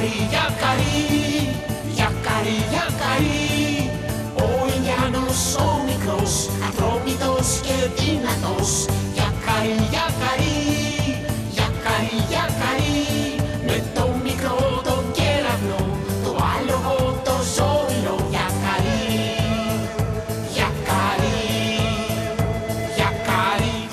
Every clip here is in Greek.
Γιακαρί, γιακαρί, γιακαρί. Ο Ινδιάνος ο μικρός, ατρόμητος και δυνατός. Γιακαρί, γιακαρί, γιακαρί, γιακαρί. Με το μικρό το κεραυνό, το άλογο το ζώηλο. Γιακαρί, γιακαρί, γιακαρί.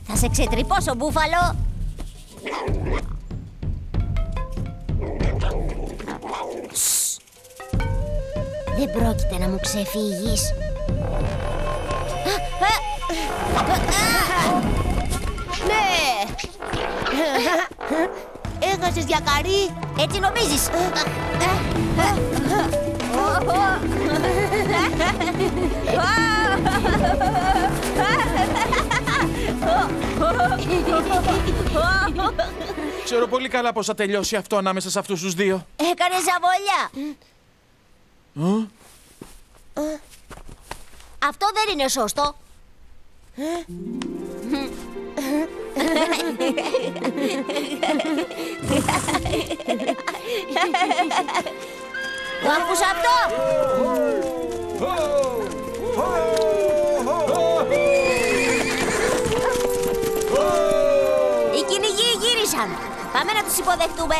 Θα σε ξετρυπώσω, μπούφαλο. Δεν πρόκειται να μου ξεφύγεις. Ναι! Έχασες, Γιακαρί. Έτσι νομίζεις? Ξέρω πολύ καλά πώς θα τελειώσει αυτό ανάμεσα σε αυτούς τους δύο. Έκανες ζαβολιά. Αυτό δεν είναι σωστό. Το άκουσα αυτό. Οι κυνηγοί γύρισαν. Πάμε να τους υποδεχτούμε.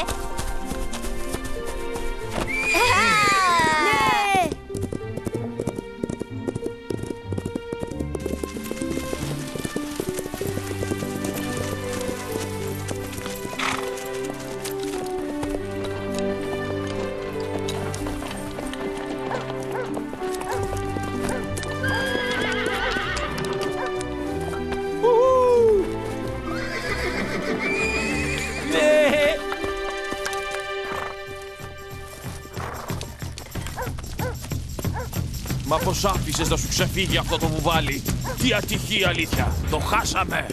Μα πώς άφησες να σου ξεφύγει αυτό το βουβάλι? Τι ατυχή, αλήθεια. Το χάσαμε.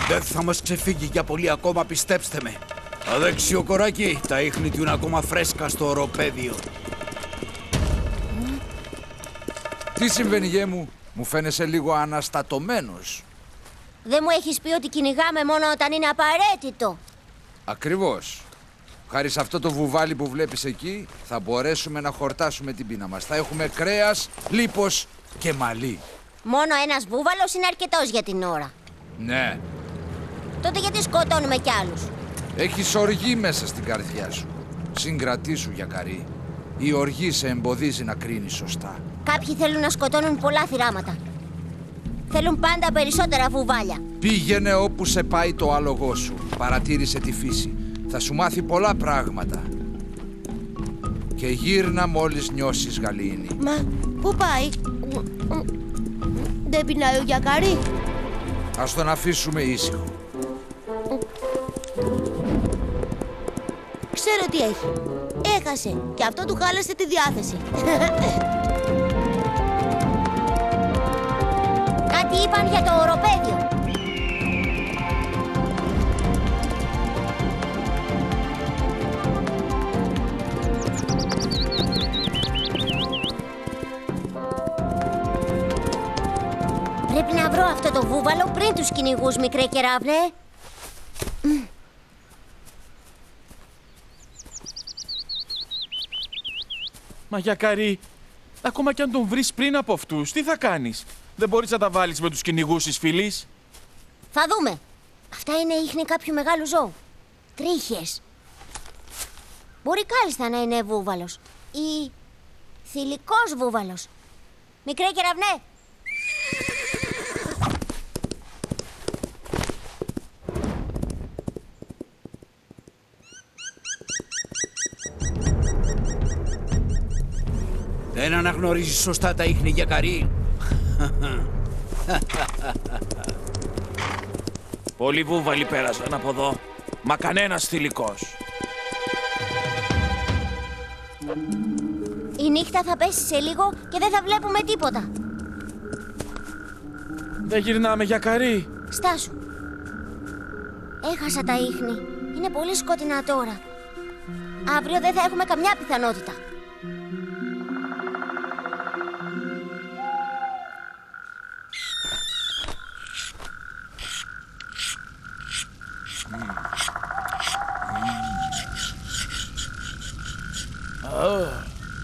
Δεν θα μας ξεφύγει για πολύ ακόμα, πιστέψτε με. Αδέξιο κοράκι, τα ίχνη του είναι ακόμα φρέσκα στο οροπέδιο. Τι συμβαίνει, γέ μου? Μου φαίνεσαι λίγο αναστατωμένος. Δεν μου έχεις πει ότι κυνηγάμε μόνο όταν είναι απαραίτητο. Ακριβώς. Χάρη σε αυτό το βουβάλι που βλέπεις εκεί, θα μπορέσουμε να χορτάσουμε την πείνα μας. Θα έχουμε κρέας, λίπος και μαλλί. Μόνο ένας βούβαλος είναι αρκετός για την ώρα. Ναι. Τότε γιατί σκοτώνουμε κι άλλους? Έχεις οργή μέσα στην καρδιά σου. Συγκρατήσου, Γιακαρί. Η οργή σε εμποδίζει να κρίνεις σωστά. Κάποιοι θέλουν να σκοτώνουν πολλά θυράματα. Θέλουν πάντα περισσότερα βουβάλια. Πήγαινε όπου σε πάει το άλογό σου. Παρατήρησε τη φύση. Θα σου μάθει πολλά πράγματα. Και γύρνα μόλις νιώσεις γαλήνη. Μα, πού πάει? Δεν πεινάει ο Γιακαρί? Ας τον αφήσουμε ήσυχο. Ξέρω τι έχει. Έχασε. Και αυτό του χάλασε τη διάθεση. Κάτι είπαν για το οροπέδιο. Πρέπει να βρω αυτό το βούβαλο πριν τους κυνηγούς, μικρέ κεραύνε. Μα Γιακαρί, ακόμα κι αν τον βρεις πριν από αυτούς, τι θα κάνεις? Δεν μπορείς να τα βάλεις με τους κυνηγούς της φυλής? Θα δούμε. Αυτά είναι ίχνη κάποιου μεγάλου ζώου. Τρίχες. Μπορεί κάλλιστα να είναι βούβαλος. Ή θηλυκός βούβαλος. Μικρέ κεραυνέ. Δεν αναγνωρίζεις σωστά τα ίχνη, Γιακαρί. Πολλοί βούβαλοι πέρασαν από εδώ, μα κανένας θηλυκός. Η νύχτα θα πέσει σε λίγο και δεν θα βλέπουμε τίποτα. Δεν γυρνάμε, Γιακαρί. Στάσου. Έχασα τα ίχνη. Είναι πολύ σκοτεινά τώρα. Αύριο δεν θα έχουμε καμιά πιθανότητα.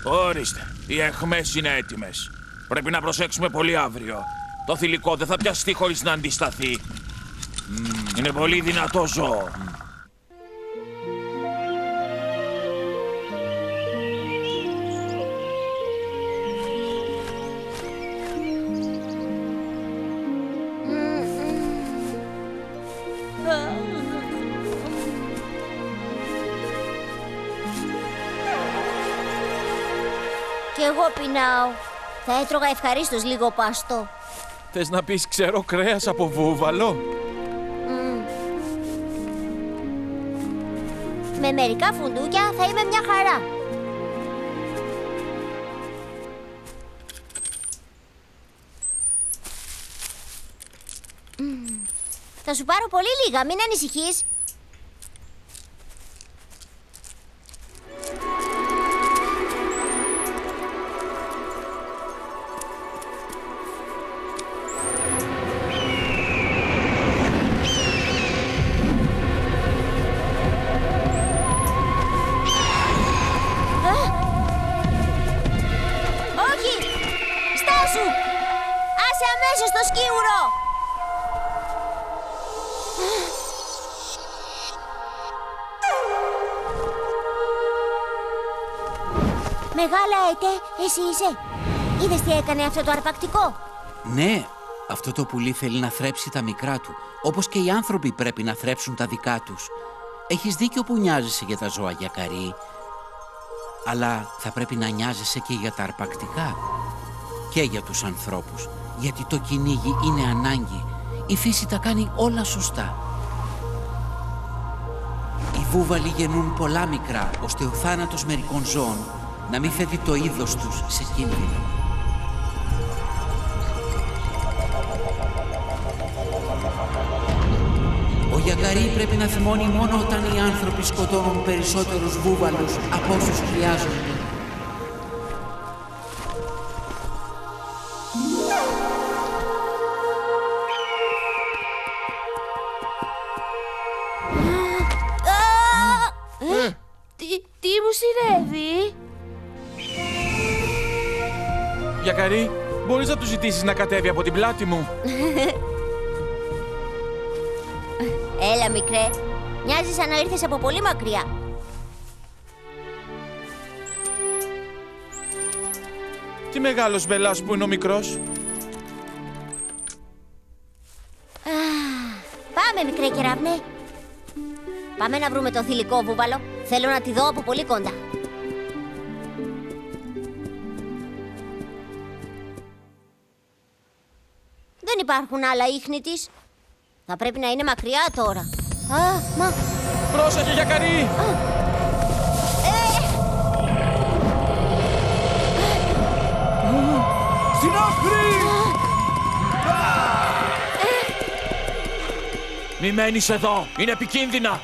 Ορίστε, οι αιχμές είναι έτοιμες. Πρέπει να προσέξουμε πολύ αύριο. Το θηλυκό δεν θα πιαστεί χωρίς να αντισταθεί. Είναι πολύ δυνατό ζώο. Κι εγώ πεινάω. Θα έτρωγα ευχαρίστως λίγο παστό. Θες να πεις ξερό κρέας από βούβαλο? Με μερικά φουντούκια θα είμαι μια χαρά. Θα σου πάρω πολύ λίγα, μην ανησυχείς. Όχι! Στάσου! Άσε αμέσως το σκίουρο! Μεγάλα αίτε, εσύ είσαι. Είδες τι έκανε αυτό το αρπακτικό? Ναι, αυτό το πουλί θέλει να θρέψει τα μικρά του, όπως και οι άνθρωποι πρέπει να θρέψουν τα δικά τους. Έχεις δίκιο που νοιάζεσαι για τα ζώα, Γιακαρί, αλλά θα πρέπει να νοιάζεσαι και για τα αρπακτικά και για τους ανθρώπους, γιατί το κυνήγι είναι ανάγκη. Η φύση τα κάνει όλα σωστά. Οι βούβαλοι γεννούν πολλά μικρά, ώστε ο θάνατος μερικών ζώων να μην θέτει το είδος τους σε κίνδυνο. Ο Γιακαρί πρέπει να θυμώνει μόνο όταν οι άνθρωποι σκοτώνουν περισσότερους βούβαλους από όσους χρειάζονται. Τι μου συνέβη? Γιακαρί, μπορείς να του ζητήσεις να κατέβει από την πλάτη μου? Έλα, μικρέ. Μοιάζει σαν να ήρθες από πολύ μακριά. Τι μεγάλος μπελάς που είναι ο μικρός. Πάμε, μικρέ κεραύνε. Πάμε να βρούμε το θηλυκό βούβαλο. Θέλω να τη δω από πολύ κοντά. Δεν υπάρχουν άλλα ίχνη της. Θα πρέπει να είναι μακριά τώρα. Μα... Πρόσεχε, Γιακαρί! Στην άκρη! Μη μένεις εδώ, είναι επικίνδυνα!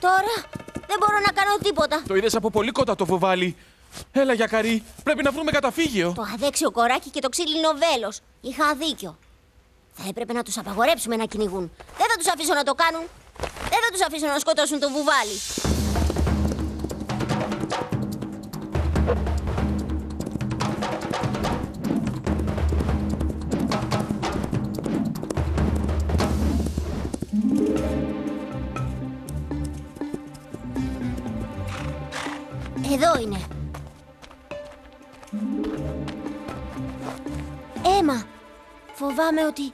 Τώρα δεν μπορώ να κάνω τίποτα. Το είδες από πολύ κοντά το βουβάλι. Έλα, Γιακαρί, πρέπει να βρούμε καταφύγιο. Το αδέξιο κοράκι και το ξύλινο βέλος. Είχα δίκιο. Θα έπρεπε να τους απαγορέψουμε να κυνηγούν. Δεν θα τους αφήσω να το κάνουν. Δεν θα τους αφήσω να σκοτώσουν το βουβάλι. Εδώ είναι. Έμα, φοβάμαι ότι...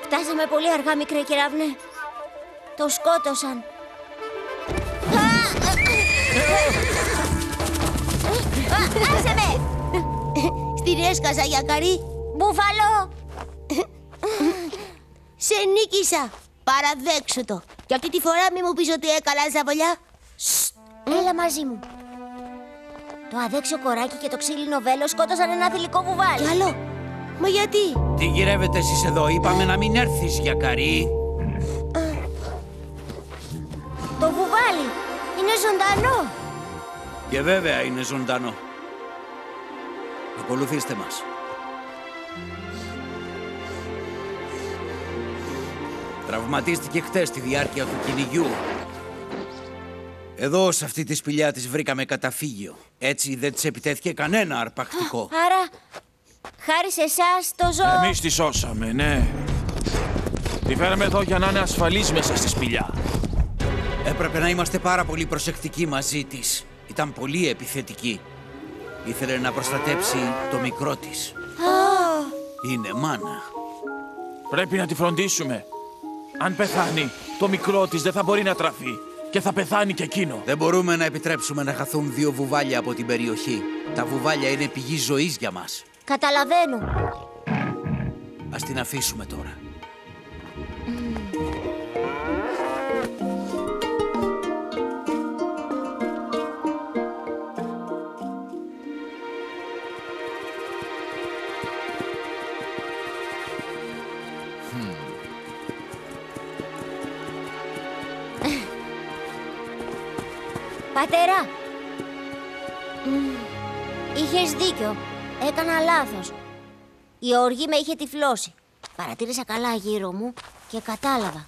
Φτάσαμε πολύ αργά, μικρέ κεραύνε. Το σκότωσαν. Άσε με! Στην έσκασα, Γιακαρί. Μπουφαλό! Σε νίκησα. Παραδέξου το. Και αυτή τη φορά μη μου πεις ότι έκανα ζαβολιά. Έλα μαζί μου. Το αδέξιο κοράκι και το ξύλινο βέλος σκότωσαν ένα θηλυκό βουβάλι. Κι άλλο. Μα γιατί? Τι γυρεύετε εσείς εδώ, είπαμε να μην έρθεις, Γιακαρί. Το βουβάλι είναι ζωντανό. Και βέβαια είναι ζωντανό. Ακολουθήστε μας. Τραυματίστηκε χτες στη διάρκεια του κυνηγιού. Εδώ, σε αυτή τη σπηλιά της βρήκαμε καταφύγιο. Έτσι δεν της επιτέθηκε κανένα αρπακτικό. Άρα, χάρη σε εσάς το ζώο... Εμείς τη σώσαμε, ναι. Τη φέραμε εδώ για να είναι ασφαλής μέσα στη σπηλιά. Έπρεπε να είμαστε πάρα πολύ προσεκτικοί μαζί της. Ήταν πολύ επιθετική. Ήθελε να προστατέψει το μικρό της. Είναι μάνα. Πρέπει να τη φροντίσουμε. Αν πεθάνει, το μικρό της δεν θα μπορεί να τραφεί. Και θα πεθάνει κι εκείνο. Δεν μπορούμε να επιτρέψουμε να χαθούν 2 βουβάλια από την περιοχή. Τα βουβάλια είναι πηγή ζωής για μας. Καταλαβαίνω. Ας την αφήσουμε τώρα. Πατέρα, είχες δίκιο. Έκανα λάθος. Η οργή με είχε τυφλώσει. Παρατήρησα καλά γύρω μου και κατάλαβα.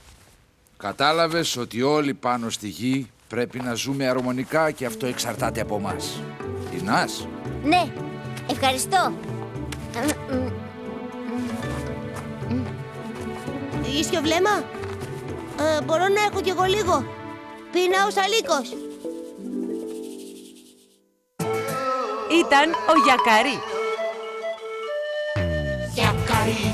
Κατάλαβες ότι όλοι πάνω στη γη πρέπει να ζούμε αρμονικά και αυτό εξαρτάται από μας. Τινάς? Ναι, ευχαριστώ. Ίσιο βλέμμα. Μπορώ να έχω κι εγώ λίγο. Πεινάω σαλίκος. Ήταν ο Γιακαρί. Γιακαρί,